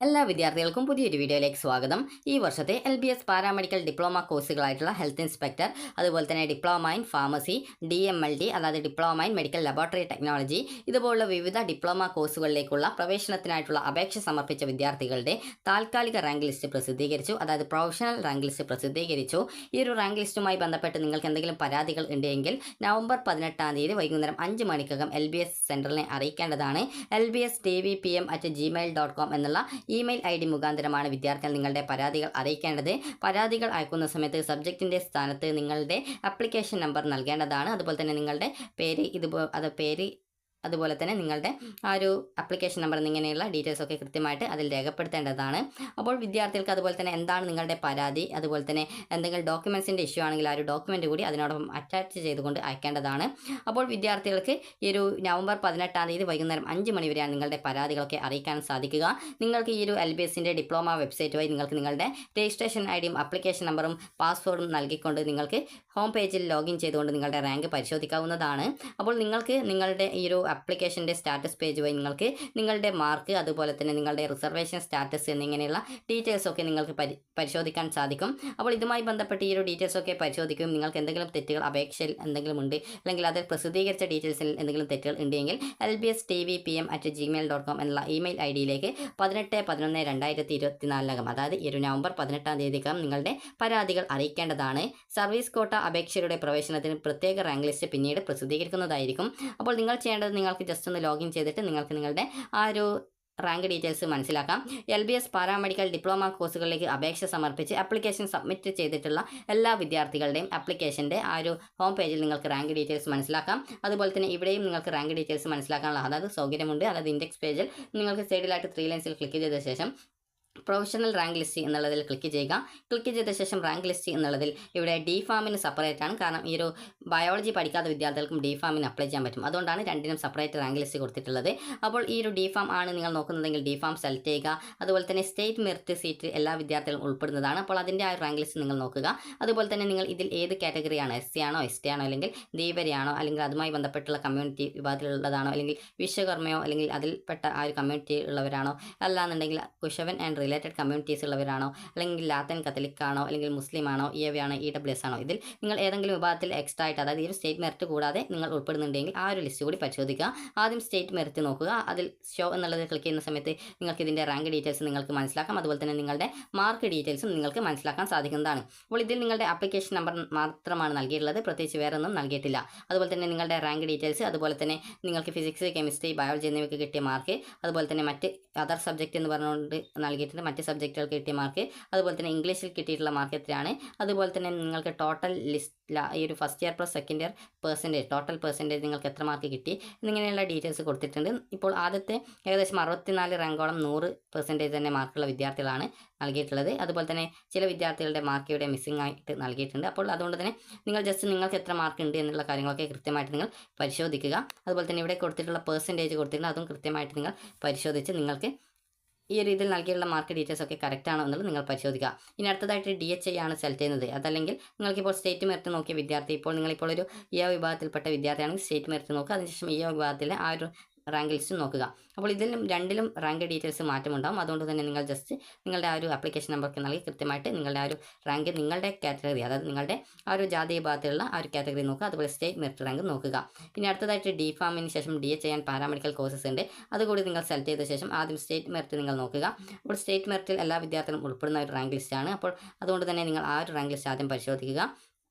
എല്ലാ വിദ്യാർത്ഥികൾക്കും പുതിയൊരു വീഡിയോയിലേക്ക് സ്വാഗതം. ഈ വർഷത്തെ LBS പാരാമെഡിക്കൽ ഡിപ്ലോമ കോഴ്സുകളായിട്ടുള്ള ഹെൽത്ത് ഇൻസ്പെക്ടർ, അതുപോലെ തന്നെ ഡിപ്ലോമ ഇൻ ഫാർമസി, DMLD അതായത് diploma in medical laboratory technology ഇതുപോലുള്ള വിവിധ ഡിപ്ലോമ കോഴ്സുകളിലേക്കുള്ള പ്രവേശനത്തിനായിട്ടുള്ള അപേക്ഷ സമർപ്പിച്ച വിദ്യാർത്ഥികളുടെ താൽക്കാലിക റാങ്ക് ലിസ്റ്റ് പ്രസിദ്ധീകരിച്ചു. അതായത് പ്രൊഫഷണൽ റാങ്ക് ലിസ്റ്റ് പ്രസിദ്ധീകരിച്ചു. ഈ ഒരു റാങ്ക് ലിസ്റ്റുമായി ബന്ധപ്പെട്ട് നിങ്ങൾക്ക് എന്തെങ്കിലും പരാതികൾ ഉണ്ടെങ്കിൽ നവംബർ 18-ാം തീയതി വൈകുന്നേരം 5 മണിക്കകം LBS സെൻറ്ററിനെ അറിയിക്കേണ്ടതാണ്. lbstvpm@gmail.com എന്നുള്ള ഇമെയിൽ ID മുഖാന്തരമാണ് വിദ്യാർത്ഥികൾ നിങ്ങളുടെ പരാതികൾ അറിയിക്കേണ്ടത്. പരാതികൾ അയക്കുന്ന സമയത്ത് സബ്ജക്റ്റിൻ്റെ സ്ഥാനത്ത് നിങ്ങളുടെ ആപ്ലിക്കേഷൻ നമ്പർ നൽകേണ്ടതാണ്. അതുപോലെ തന്നെ നിങ്ങളുടെ പേര് അതുപോലെ തന്നെ നിങ്ങളുടെ ആ ഒരു ആപ്ലിക്കേഷൻ നമ്പർ എന്നിങ്ങനെയുള്ള ഡീറ്റെയിൽസ് ഒക്കെ കൃത്യമായിട്ട് അതിൽ രേഖപ്പെടുത്തേണ്ടതാണ്. അപ്പോൾ വിദ്യാർത്ഥികൾക്ക് അതുപോലെ തന്നെ എന്താണ് നിങ്ങളുടെ പരാതി, അതുപോലെ തന്നെ എന്തെങ്കിലും ഡോക്യുമെൻസിൻ്റെ ഇഷ്യൂ ആണെങ്കിൽ ആ ഒരു ഡോക്യുമെൻ്റ് കൂടി അതിനോടൊപ്പം അറ്റാച്ച് ചെയ്തുകൊണ്ട് അയക്കേണ്ടതാണ്. അപ്പോൾ വിദ്യാർത്ഥികൾക്ക് ഈ ഒരു നവംബർ 18-ാം തീയതി വൈകുന്നേരം 5 മണി വരെയാണ് നിങ്ങളുടെ പരാതികളൊക്കെ അറിയിക്കാൻ സാധിക്കുക. നിങ്ങൾക്ക് ഈ ഒരു LBSൻ്റെ ഡിപ്ലോമ വെബ്സൈറ്റ് വഴി നിങ്ങൾക്ക് നിങ്ങളുടെ രജിസ്ട്രേഷൻ IDയും ആപ്ലിക്കേഷൻ നമ്പറും പാസ്വേഡും നൽകിക്കൊണ്ട് നിങ്ങൾക്ക് ഹോം പേജിൽ ലോഗിൻ ചെയ്തുകൊണ്ട് നിങ്ങളുടെ റാങ്ക് പരിശോധിക്കാവുന്നതാണ്. അപ്പോൾ നിങ്ങൾക്ക് നിങ്ങളുടെ ഈ ഒരു ആപ്ലിക്കേഷൻ്റെ സ്റ്റാറ്റസ് പേജ് വഴി നിങ്ങൾക്ക് നിങ്ങളുടെ മാർക്ക്, അതുപോലെ തന്നെ നിങ്ങളുടെ റിസർവേഷൻ സ്റ്റാറ്റസ് എന്നിങ്ങനെയുള്ള ഡീറ്റെയിൽസൊക്കെ നിങ്ങൾക്ക് പരിശോധിക്കാൻ സാധിക്കും. അപ്പോൾ ഇതുമായി ബന്ധപ്പെട്ട് ഈ ഒരു ഡീറ്റെയിൽസൊക്കെ പരിശോധിക്കും. നിങ്ങൾക്ക് എന്തെങ്കിലും തെറ്റുകൾ അപേക്ഷയിൽ എന്തെങ്കിലും ഉണ്ട്, അല്ലെങ്കിൽ അത് പ്രസിദ്ധീകരിച്ച ഡീറ്റെയിൽസിൽ എന്തെങ്കിലും തെറ്റുകൾ ഉണ്ടെങ്കിൽ lbstvpm@gmail.com എന്നുള്ള ഇമെയിൽ IDയിലേക്ക് 18/11/2024 അതായത് ഈ ഒരു നവംബർ 18-ാം തീയതിക്കകം നിങ്ങളുടെ പരാതികൾ അറിയിക്കേണ്ടതാണ്. സർവീസ് കോട്ട അപേക്ഷയുടെ പ്രവേശനത്തിന് പ്രത്യേക റാങ്ക് ലിസ്റ്റ് പിന്നീട് പ്രസിദ്ധീകരിക്കുന്നതായിരിക്കും. അപ്പോൾ നിങ്ങൾ ചെയ്യേണ്ടത് നിങ്ങൾക്ക് ജസ്റ്റ് ഒന്ന് ലോഗിൻ ചെയ്തിട്ട് നിങ്ങൾക്ക് നിങ്ങളുടെ ആ ഒരു റാങ്ക് ഡീറ്റെയിൽസ് മനസ്സിലാക്കാം. LBS പാരാമെഡിക്കൽ ഡിപ്ലോമ കോഴ്സുകളിലേക്ക് അപേക്ഷ സമർപ്പിച്ച് ആപ്ലിക്കേഷൻ സബ്മിറ്റ് ചെയ്തിട്ടുള്ള എല്ലാ വിദ്യാർത്ഥികളുടെയും ആപ്ലിക്കേഷൻ്റെ ആ ഒരു ഹോം പേജിൽ നിങ്ങൾക്ക് റാങ്ക് ഡീറ്റെയിൽസ് മനസ്സിലാക്കാം. അതുപോലെ തന്നെ ഇവിടെയും നിങ്ങൾക്ക് റാങ്ക് ഡീറ്റെയിൽസ് മനസ്സിലാക്കാനുള്ള അതായത് സൗകര്യമുണ്ട്. അതായത് ഇൻഡെക്സ് പേജിൽ നിങ്ങൾക്ക് സൈഡിലായിട്ട് 3 ലൈൻസിൽ ക്ലിക്ക് ചെയ്ത ശേഷം പ്രൊഫഷണൽ റാങ്ക് ലിസ്റ്റ് എന്നുള്ളതിൽ ക്ലിക്ക് ചെയ്യുക. ക്ലിക്ക് ചെയ്ത ശേഷം റാങ്ക് ലിസ്റ്റ് എന്നുള്ളതിൽ ഇവിടെ DPharmന് സെപ്പറേറ്റ് ആണ്. കാരണം ഈ ഒരു ബയോളജി പഠിക്കാത്ത വിദ്യാർത്ഥികൾക്കും DPharmന് അപ്ലൈ ചെയ്യാൻ പറ്റും. അതുകൊണ്ടാണ് രണ്ടിനും സെപ്പറേറ്റ് റാങ്ക് ലിസ്റ്റ് കൊടുത്തിട്ടുള്ളത്. അപ്പോൾ ഈ ഒരു DPharm ആണ് നിങ്ങൾ നോക്കുന്നതെങ്കിൽ DPharm സെലക്ട് ചെയ്യുക. അതുപോലെ തന്നെ സ്റ്റേറ്റ് മെറിറ്റ് സീറ്റ് എല്ലാ വിദ്യാർത്ഥികളും ഉൾപ്പെടുന്നതാണ്. അപ്പോൾ അതിൻ്റെ ആ റാങ്ക് ലിസ്റ്റ് നിങ്ങൾ നോക്കുക. അതുപോലെ തന്നെ നിങ്ങൾ ഇതിൽ ഏത് കാറ്റഗറിയാണ്, SC ആണോ, ST ആണോ, അല്ലെങ്കിൽ ധീവരയാണോ, അല്ലെങ്കിൽ അതുമായി ബന്ധപ്പെട്ടുള്ള കമ്മ്യൂണിറ്റി വിഭാഗത്തിലുള്ളതാണോ, അല്ലെങ്കിൽ വിശ്വകർമ്മയോ, അല്ലെങ്കിൽ അതിൽപ്പെട്ട ആ ഒരു കമ്മ്യൂണിറ്റി ഉള്ളവരാണോ, അല്ലാന്നുണ്ടെങ്കിൽ കുശവൻ ആൻഡ് റിലേറ്റഡ് കമ്മ്യൂണിറ്റീസ് ഉള്ളവരാണോ, അല്ലെങ്കിൽ ലാത്തൻ കത്തലിക് ആണോ, അല്ലെങ്കിൽ മുസ്ലിം ആണോ, EAV ആണോ, EWS ആണോ, ഇതിൽ നിങ്ങൾ ഏതെങ്കിലും വിഭാഗത്തിൽ എക്സ്ട്രാ ആയിട്ട് അതായത് ഈ ഒരു സ്റ്റേറ്റ് മെറിറ്റ് കൂടാതെ നിങ്ങൾ ഉൾപ്പെടുന്നുണ്ടെങ്കിൽ ആ ഒരു ലിസ്റ്റ് കൂടി പരിശോധിക്കുക. ആദ്യം സ്റ്റേറ്റ് മെറിറ്റ് നോക്കുക. അതിൽ ഷോ എന്നുള്ളത് ക്ലിക്ക് ചെയ്യുന്ന സമയത്ത് നിങ്ങൾക്ക് ഇതിൻ്റെ റാങ്ക് ഡീറ്റെയിൽസ് നിങ്ങൾക്ക് മനസ്സിലാക്കാം. അതുപോലെ തന്നെ നിങ്ങളുടെ മാർക്ക് ഡീറ്റെയിൽസും നിങ്ങൾക്ക് മനസ്സിലാക്കാൻ സാധിക്കുന്നതാണ്. അപ്പോൾ ഇതിൽ നിങ്ങളുടെ ആപ്ലിക്കേഷൻ നമ്പർ മാത്രമാണ് നൽകിയിട്ടുള്ളത്, പ്രത്യേകിച്ച് വേറെ ഒന്നും നൽകിയിട്ടില്ല. അതുപോലെ തന്നെ നിങ്ങളുടെ റാങ്ക് ഡീറ്റെയിൽസ്, അതുപോലെ തന്നെ നിങ്ങൾക്ക് ഫിസിക്സ്, കെമിസ്ട്രി, ബയോളജി എന്നിവയ്ക്ക് കിട്ടിയ മാർക്ക്, അതുപോലെ തന്നെ മറ്റ് അതർ സബ്ജക്റ്റ് എന്ന് പറഞ്ഞുകൊണ്ട് നൽകിയിട്ടുണ്ട് മറ്റ് സബ്ജക്റ്റുകൾക്ക് കിട്ടിയ മാർക്ക്, അതുപോലെ തന്നെ ഇംഗ്ലീഷിൽ കിട്ടിയിട്ടുള്ള മാർക്ക് എത്രയാണ്, അതുപോലെ തന്നെ നിങ്ങൾക്ക് ടോട്ടൽ ലിസ്റ്റ് ഈ ഒരു first year plus second year total percentage നിങ്ങൾക്ക് എത്ര മാർക്ക് കിട്ടി എന്നിങ്ങനെയുള്ള ഡീറ്റെയിൽസ് കൊടുത്തിട്ടുണ്ട്. ഇപ്പോൾ ആദ്യത്തെ ഏകദേശം 64 റാങ്കോളം 100% തന്നെ മാർക്കുള്ള വിദ്യാർത്ഥികളാണ് നൽകിയിട്ടുള്ളത്. അതുപോലെ തന്നെ ചില വിദ്യാർത്ഥികളുടെ മാർക്ക് ഇവിടെ മിസ്സിംഗ് ആയിട്ട് നൽകിയിട്ടുണ്ട്. അപ്പോൾ അതുകൊണ്ട് തന്നെ നിങ്ങൾ ജസ്റ്റ് നിങ്ങൾക്ക് എത്ര മാർക്ക് ഉണ്ട് എന്നുള്ള കാര്യങ്ങളൊക്കെ കൃത്യമായിട്ട് നിങ്ങൾ പരിശോധിക്കുക. അതുപോലെ തന്നെ ഇവിടെ കൊടുത്തിട്ടുള്ള പെർസെൻറ്റേജ് കൊടുത്തിട്ടുണ്ട്, അതും കൃത്യമായിട്ട് നിങ്ങൾ പരിശോധിച്ച് നിങ്ങൾക്ക് ഈ ഒരു രീതിയിൽ നൽകിയുള്ള മാർക്ക് ഡീറ്റെയിൽസ് ഒക്കെ കറക്റ്റ് ആണോ എന്നുള്ളത് നിങ്ങൾ പരിശോധിക്കുക. ഇനി അടുത്തതായിട്ട് DHI ആണ് സെലക്ട് ചെയ്യുന്നത്. അതല്ലെങ്കിൽ നിങ്ങൾക്കിപ്പോൾ സ്റ്റേറ്റ് മെറിറ്റ് നോക്കിയ വിദ്യാർത്ഥി, നിങ്ങളിപ്പോൾ ഒരു EA വിഭാഗത്തിൽപ്പെട്ട വിദ്യാർത്ഥിയാണെങ്കിൽ സ്റ്റേറ്റ് മെറിറ്റ് നോക്കുക. അതിനുശേഷം EA വിഭാഗത്തിലെ ആ ഒരു റാങ്ക് ലിസ്റ്റ് നോക്കുക. അപ്പോൾ ഇതിലും രണ്ടിലും റാങ്ക് ഡീറ്റെയിൽസ് മാറ്റമുണ്ടാകും. അതുകൊണ്ട് തന്നെ നിങ്ങൾ ജസ്റ്റ് നിങ്ങളുടെ ആ ഒരു ആപ്ലിക്കേഷൻ നമ്പർക്ക് നൽകി കൃത്യമായിട്ട് നിങ്ങളുടെ ആ ഒരു റാങ്ക് നിങ്ങളുടെ കാറ്റഗറി അതായത് നിങ്ങളുടെ ആ ഒരു ജാതി വിഭാഗത്തിലുള്ള ആ ഒരു കാറ്റഗറി നോക്കുക. അതുപോലെ സ്റ്റേറ്റ് മെറിറ്റ് റാങ്ക് നോക്കുക. ഇനി അടുത്തതായിട്ട് DPharmന് ശേഷം DHI ആൻഡ് പാരാമെഡിക്കൽ കോഴ്സസ് ഉണ്ട്. അതുകൂടി നിങ്ങൾ സെലക്ട് ചെയ്ത ശേഷം ആദ്യം സ്റ്റേറ്റ് മെറിറ്റ് നിങ്ങൾ നോക്കുക. അപ്പോൾ സ്റ്റേറ്റ് മെറിറ്റിൽ എല്ലാ വിദ്യാർത്ഥികളും ഉൾപ്പെടുന്ന ഒരു റാങ്ക് ലിസ്റ്റാണ്. അപ്പോൾ അതുകൊണ്ട് തന്നെ നിങ്ങൾ ആ ഒരു റാങ്ക് ലിസ്റ്റ് ആദ്യം പരിശോധിക്കുക.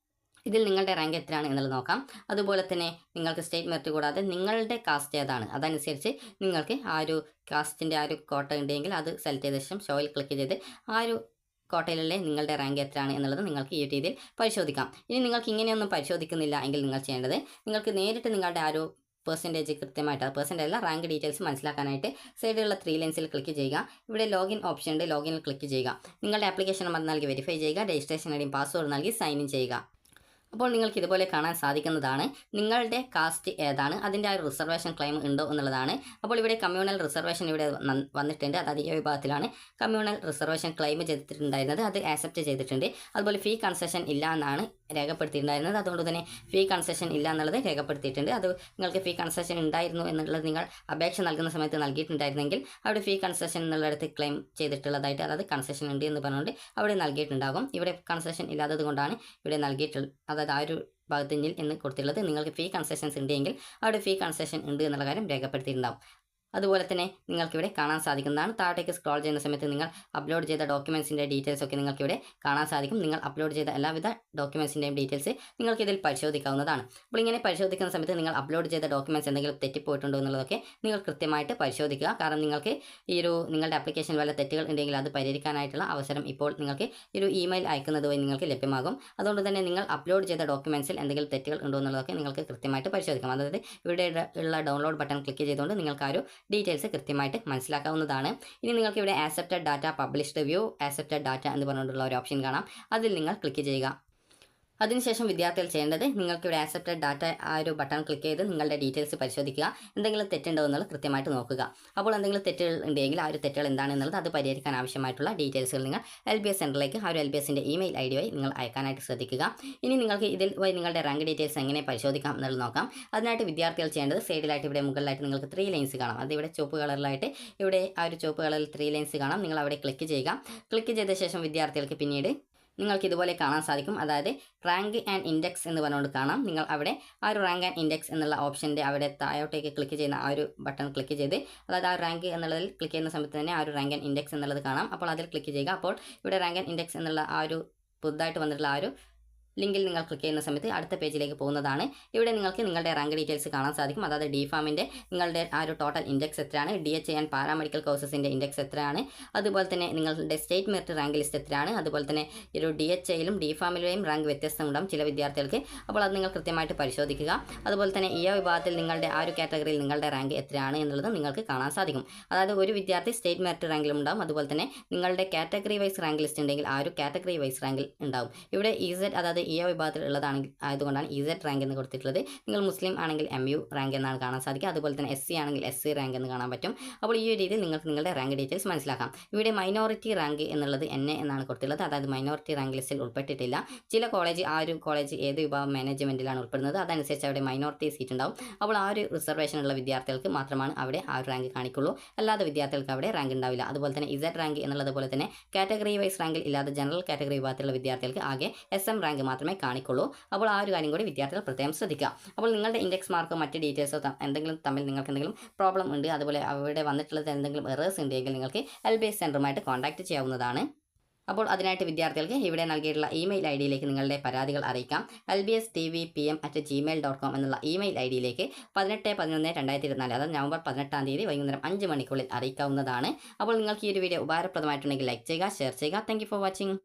ഇതിൽ നിങ്ങളുടെ റാങ്ക് എത്രയാണ് എന്നുള്ളത് നോക്കാം. അതുപോലെ തന്നെ നിങ്ങൾക്ക് സ്റ്റേറ്റ് മെറിറ്റ് കൂടാതെ നിങ്ങളുടെ കാസ്റ്റ് ഏതാണ് അതനുസരിച്ച് നിങ്ങൾക്ക് ആ ഒരു കാസ്റ്റിൻ്റെ ആ ഒരു കോട്ട ഉണ്ടെങ്കിൽ അത് സെലക്ട് ചെയ്ത ശേഷം ഷോയിൽ ക്ലിക്ക് ചെയ്ത് ആ ഒരു കോട്ടയിലുള്ള നിങ്ങളുടെ റാങ്ക് എത്രയാണ് എന്നുള്ളത് നിങ്ങൾക്ക് ഈ രീതിയിൽ പരിശോധിക്കാം. ഇനി നിങ്ങൾക്ക് ഇങ്ങനെയൊന്നും പരിശോധിക്കുന്നില്ല എങ്കിൽ നിങ്ങൾ ചെയ്യേണ്ടത് നിങ്ങൾക്ക് നേരിട്ട് നിങ്ങളുടെ ആ ഒരു പെർസെൻറ്റേജ് കൃത്യമായിട്ട് പെർസെൻറ്റേജ് അല്ല റാങ്ക് ഡീറ്റെയിൽസ് മനസ്സിലാക്കാനായിട്ട് സൈഡിലുള്ള 3 ലൈൻസിൽ ക്ലിക്ക് ചെയ്യുക. ഇവിടെ ലോഗിൻ ഓപ്ഷൻ ഉണ്ട്, ലോഗിനിൽ ക്ലിക്ക് ചെയ്യുക. നിങ്ങളുടെ ആപ്ലിക്കേഷൻ നമ്പർ നൽകി വെരിഫൈ ചെയ്യുക. രജിസ്ട്രേഷൻ ഐഡിയും പാസ്വേഡ് നൽകി സൈൻ ഇൻ ചെയ്യുക. അപ്പോൾ നിങ്ങൾക്ക് ഇതുപോലെ കാണാൻ സാധിക്കുന്നതാണ് നിങ്ങളുടെ കാസ്റ്റ് ഏതാണ്, അതിൻ്റെ ആ ഒരു റിസർവേഷൻ ക്ലെയിം ഉണ്ടോ എന്നുള്ളതാണ്. അപ്പോൾ ഇവിടെ കമ്മ്യൂണൽ റിസർവേഷൻ ഇവിടെ വന്നിട്ടുണ്ട്. അതായത് ഈ വിഭാഗത്തിലാണ് കമ്മ്യൂണൽ റിസർവേഷൻ ക്ലെയിം ചെയ്തിട്ടുണ്ടായിരുന്നത്, അത് ആക്സെപ്റ്റ് ചെയ്തിട്ടുണ്ട്. അതുപോലെ ഫീ കൺസെഷൻ ഇല്ല എന്നാണ് രേഖപ്പെടുത്തിയിട്ടുണ്ടായിരുന്നത്. അതുകൊണ്ട് തന്നെ ഫീ കൺസെഷൻ ഇല്ല എന്നുള്ളത് രേഖപ്പെടുത്തിയിട്ടുണ്ട്. അത് നിങ്ങൾക്ക് ഫീ കൺസെഷൻ ഉണ്ടായിരുന്നു എന്നുള്ളത് നിങ്ങൾ അപേക്ഷ നൽകുന്ന സമയത്ത് നൽകിയിട്ടുണ്ടായിരുന്നെങ്കിൽ അവിടെ ഫീ കൺസെഷൻ എന്നുള്ളിടത്ത് ക്ലെയിം ചെയ്തിട്ടുള്ളതായിട്ട്, അതായത് കൺസെഷൻ ഉണ്ട് എന്ന് പറഞ്ഞുകൊണ്ട് അവിടെ നൽകിയിട്ടുണ്ടാകും. ഇവിടെ കൺസെഷൻ ഇല്ലാത്തത് കൊണ്ടാണ് ഇവിടെ നൽകിയിട്ടുള്ളത്, അതായത് ആ ഒരു ഭാഗത്ത് നിൽ എന്ന് കൊടുത്തിട്ടുള്ളത്. നിങ്ങൾക്ക് ഫീ കൺസെഷൻസ് ഉണ്ടെങ്കിൽ അവിടെ ഫീ കൺസെഷൻ ഉണ്ട് എന്നുള്ള കാര്യം രേഖപ്പെടുത്തിയിട്ടുണ്ടാകും. അതുപോലെ തന്നെ നിങ്ങൾക്കിവിടെ കാണാൻ സാധിക്കുന്നതാണ്. താഴേക്ക് സ്ക്രോൾ ചെയ്യുന്ന സമയത്ത് നിങ്ങൾ അപ്ലോഡ് ചെയ്ത ഡോക്യുമെൻസിൻ്റെ ഡീറ്റെയിൽസ് ഒക്കെ നിങ്ങൾക്കിവിടെ കാണാൻ സാധിക്കും. നിങ്ങൾ അപ്ലോഡ് ചെയ്ത എല്ലാവിധ ഡോക്യുമെൻസിൻ്റെയും ഡീറ്റെയിൽസ് നിങ്ങൾക്ക് ഇതിൽ പരിശോധിക്കാവുന്നതാണ്. അപ്പോൾ ഇങ്ങനെ പരിശോധിക്കുന്ന സമയത്ത് നിങ്ങൾ അപ്ലോഡ് ചെയ്ത ഡോക്യുമെൻറ്റ്സ് എന്തെങ്കിലും തെറ്റിപ്പോയിട്ടുണ്ടോ എന്നുള്ളതൊക്കെ നിങ്ങൾ കൃത്യമായിട്ട് പരിശോധിക്കുക. കാരണം നിങ്ങൾക്ക് നിങ്ങളുടെ ആപ്ലിക്കേഷനിൽ വല്ല തെറ്റുകൾ ഉണ്ടെങ്കിൽ അത് പരിഹരിക്കാനായിട്ടുള്ള അവസരം ഇപ്പോൾ നിങ്ങൾക്ക് ഇമെയിൽ അയക്കുന്നത് വഴി നിങ്ങൾക്ക് ലഭ്യമാകും. അതുകൊണ്ട് തന്നെ നിങ്ങൾ അപ്ലോഡ് ചെയ്ത ഡോക്യുമെൻറ്റ്സിൽ എന്തെങ്കിലും തെറ്റുകൾ ഉണ്ടോ എന്നുള്ളതൊക്കെ നിങ്ങൾക്ക് കൃത്യമായിട്ട് പരിശോധിക്കാം. അതായത് ഇവിടെ ഉള്ള ഡൗൺലോഡ് ബട്ടൺ ക്ലിക്ക് ചെയ്തുകൊണ്ട് നിങ്ങൾക്ക് ആ ഒരു ഡീറ്റെയിൽസ് കൃത്യമായിട്ട് മനസ്സിലാക്കാവുന്നതാണ്. ഇനി നിങ്ങൾക്ക് ഇവിടെ accepted data published view accepted data എന്ന് പറഞ്ഞുകൊണ്ടുള്ള ഒരു ഓപ്ഷൻ കാണാം. അതിൽ നിങ്ങൾ ക്ലിക്ക് ചെയ്യുക. അതിനുശേഷം വിദ്യാർത്ഥികൾ ചെയ്യേണ്ടത് നിങ്ങൾക്കിവിടെ ആക്സെപ്റ്റഡ് ഡാറ്റ ആ ഒരു ബട്ടൺ ക്ലിക്ക് ചെയ്ത് നിങ്ങളുടെ ഡീറ്റെയിൽസ് പരിശോധിക്കുക. എന്തെങ്കിലും തെറ്റുണ്ടോ എന്നുള്ളത് കൃത്യമായിട്ട് നോക്കുക. അപ്പോൾ എന്തെങ്കിലും തെറ്റുകൾ ഉണ്ടെങ്കിൽ ആ ഒരു തെറ്റുകൾ എന്താണെന്നുള്ളത് അത് പരിഹരിക്കാൻ ആവശ്യമായിട്ടുള്ള ഡീറ്റെയിൽസുകൾ നിങ്ങൾ LBS സെൻറ്ററിലേക്ക് ആ ഒരു LBSൻ്റെ ഇമെയിൽ ID വഴി നിങ്ങൾ അയക്കാനായിട്ട് ശ്രദ്ധിക്കുക. ഇനി നിങ്ങൾക്ക് ഇതിൽ വഴി നിങ്ങളുടെ റാങ്ക് ഡീറ്റെയിൽസ് എങ്ങനെ പരിശോധിക്കാം എന്നുള്ളത് നോക്കാം. അതിനായിട്ട് വിദ്യാർത്ഥികൾ ചെയ്യേണ്ടത് സൈഡിലായിട്ട് ഇവിടെ മുകളിലായിട്ട് നിങ്ങൾക്ക് 3 ലൈൻസ് കാണാം. അത് ഇവിടെ ചുവപ്പ് കളറിലായിട്ട് ഇവിടെ ആ ഒരു ചുവപ്പ് കളറിൽ 3 ലൈൻസ് കാണാം. നിങ്ങൾ അവിടെ ക്ലിക്ക് ചെയ്യുക. ക്ലിക്ക് ചെയ്ത ശേഷം വിദ്യാർത്ഥികൾക്ക് പിന്നീട് നിങ്ങൾക്ക് ഇതുപോലെ കാണാൻ സാധിക്കും. അതായത് റാങ്ക് ആൻഡ് ഇൻഡെക്സ് എന്ന് പറഞ്ഞുകൊണ്ട് കാണാം. നിങ്ങൾ അവിടെ ആ ഒരു റാങ്ക് ആൻഡ് ഇൻഡെക്സ് എന്നുള്ള ഓപ്ഷൻ്റെ അവിടെ താഴോട്ടേക്ക് ക്ലിക്ക് ചെയ്യുന്ന ആ ഒരു ബട്ടൺ ക്ലിക്ക് ചെയ്ത്, അതായത് ആ റാങ്ക് എന്നുള്ളതിൽ ക്ലിക്ക് ചെയ്യുന്ന സമയത്ത് തന്നെ ആ ഒരു റാങ്ക് ആൻഡ് ഇൻഡെക്സ് എന്നുള്ളത് കാണാം. അപ്പോൾ അതിൽ ക്ലിക്ക് ചെയ്യുക. അപ്പോൾ ഇവിടെ റാങ്ക് ആൻഡ് ഇൻഡെക്സ് എന്നുള്ള ആ ഒരു പുതുതായിട്ട് വന്നിട്ടുള്ള ആ ഒരു ലിങ്കിൽ നിങ്ങൾ ക്ലിക്ക് ചെയ്യുന്ന സമയത്ത് അടുത്ത പേജിലേക്ക് പോകുന്നതാണ്. ഇവിടെ നിങ്ങൾക്ക് നിങ്ങളുടെ റാങ്ക് ഡീറ്റെയിൽസ് കാണാൻ സാധിക്കും. അതായത് DPharmൻ്റെ നിങ്ങളുടെ ആ ഒരു ടോട്ടൽ ഇൻഡെക്സ് എത്രയാണ്, DH ആൻഡ് പാരാമെഡിക്കൽ കോഴ്സസിൻ്റെ ഇൻഡെക്സ് എത്രയാണ്, അതുപോലെ തന്നെ നിങ്ങളുടെ സ്റ്റേറ്റ് മെറിറ്റ് റാങ്ക് ലിസ്റ്റ് എത്രയാണ്, അതുപോലെ തന്നെ ഒരു DHയിലും DPharmയിലെയും റാങ്ക് വ്യത്യസ്തമുണ്ടാകും ചില വിദ്യാർത്ഥികൾക്ക്. അപ്പോൾ അത് നിങ്ങൾ കൃത്യമായിട്ട് പരിശോധിക്കുക. അതുപോലെ തന്നെ ഈ വിഭാഗത്തിൽ നിങ്ങളുടെ ആ ഒരു കാറ്റഗറിയിൽ നിങ്ങളുടെ റാങ്ക് എത്രയാണ് എന്നുള്ളത് നിങ്ങൾക്ക് കാണാൻ സാധിക്കും. അതായത് ഒരു വിദ്യാർത്ഥി സ്റ്റേറ്റ് മെറിറ്റ് റാങ്കിലും ഉണ്ടാകും. അതുപോലെ തന്നെ നിങ്ങളുടെ കാറ്റഗറി വൈസ് റാങ്ക് ലിസ്റ്റ് ഉണ്ടെങ്കിൽ ആ ഒരു കാറ്റഗറി വൈസ് റാങ്കിൽ ഉണ്ടാകും. ഇവിടെ EZ അതായത് വിഭാഗത്തിൽ ഉള്ളതാണെങ്കിൽ ആയതുകൊണ്ടാണ് EZ റാങ്ക് എന്ന് കൊടുത്തിട്ടുള്ളത്. നിങ്ങൾ മുസ്ലിം ആണെങ്കിൽ MU റാങ്ക് എന്നാണ് കാണാൻ സാധിക്കുക. അതുപോലെ തന്നെ SC ആണെങ്കിൽ SC റാങ്ക് എന്ന് കാണാൻ പറ്റും. അപ്പോൾ ഈ ഒരു രീതിയിൽ നിങ്ങൾക്ക് നിങ്ങളുടെ റാങ്ക് ഡീറ്റെയിൽസ് മനസ്സിലാക്കാം. ഇവിടെ മൈനോറിറ്റി റാങ്ക് എന്നുള്ളത് NA എന്നാണ് കൊടുത്തിട്ടുള്ളത്. അതായത് മൈനോറിറ്റി റാങ്ക് ലിസ്റ്റിൽ ഉൾപ്പെട്ടിട്ടില്ല. ചില കോളേജ് ആ ഒരു കോളേജ് ഏത് വിഭാഗം മാനേജ്മെൻറ്റിലാണ് ഉൾപ്പെടുന്നത് അതനുസരിച്ച് അവിടെ മൈനോറിറ്റി സീറ്റ് ഉണ്ടാവും. അപ്പോൾ ആ ഒരു റിസർവേഷൻ ഉള്ള വിദ്യാർത്ഥികൾക്ക് മാത്രമാണ് അവിടെ ആ ഒരു റാങ്ക് കാണിക്കുള്ളൂ. അല്ലാതെ വിദ്യാർത്ഥികൾക്ക് അവിടെ റാങ്ക് ഉണ്ടാവില്ല. അതുപോലെ തന്നെ Z റാങ്ക് എന്നുള്ളത് പോലെ തന്നെ കാറ്റഗറി വൈസ് റാങ്കിൽ ഇല്ലാതെ ജനറൽ കാറ്റഗറി വിഭാഗത്തിലുള്ള വിദ്യാർത്ഥികൾക്ക് ആകെ SM റാങ്ക് മാത്രമേ കാണിക്കുള്ളൂ. അപ്പോൾ ആ ഒരു കാര്യം കൂടി വിദ്യാർത്ഥികൾ പ്രത്യേകം ശ്രദ്ധിക്കുക. അപ്പോൾ നിങ്ങളുടെ ഇൻഡെക്സ് മാർക്കോ മറ്റ് ഡീറ്റെയിൽസോ എന്തെങ്കിലും തമ്മിൽ നിങ്ങൾക്ക് എന്തെങ്കിലും പ്രോബ്ലം ഉണ്ട്, അതുപോലെ അവിടെ വന്നിട്ടുള്ളത് എന്തെങ്കിലും എറേഴ്സ് ഉണ്ടെങ്കിൽ നിങ്ങൾക്ക് LBS സെൻറ്ററുമായിട്ട് കോൺടാക്ട് ചെയ്യാവുന്നതാണ്. അപ്പോൾ അതിനായിട്ട് വിദ്യാർത്ഥികൾക്ക് ഇവിടെ നൽകിയിട്ടുള്ള ഇമെയിൽ IDയിലേക്ക് നിങ്ങളുടെ പരാതികൾ അറിയിക്കാം. lbstvpm@gmail.com എന്നുള്ള ഇമെയിൽ IDയിലേക്ക് 18/11/2024 അതായത് നവംബർ 18-ാം തീയതി വൈകുന്നേരം 5 മണിക്കുള്ളിൽ അറിയിക്കാവുന്നതാണ്. അപ്പോൾ നിങ്ങൾക്ക് ഈ ഒരു വീഡിയോ ഉപകാരപ്രദമായിട്ടുണ്ടെങ്കിൽ ലൈക്ക് ചെയ്യുക, ഷെയർ ചെയ്യുക. Thank you for watching.